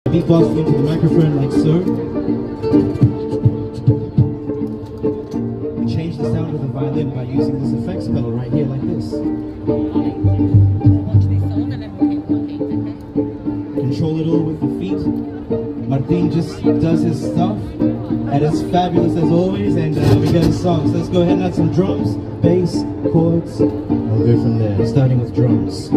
Beatbox into the microphone like so. We change the sound of the violin by using this effects pedal right here like this. Control it all with the feet. Martin just does his stuff, and it's fabulous as always, and we got a song. So let's go ahead and add some drums, bass, chords, and we'll go from there, starting with drums.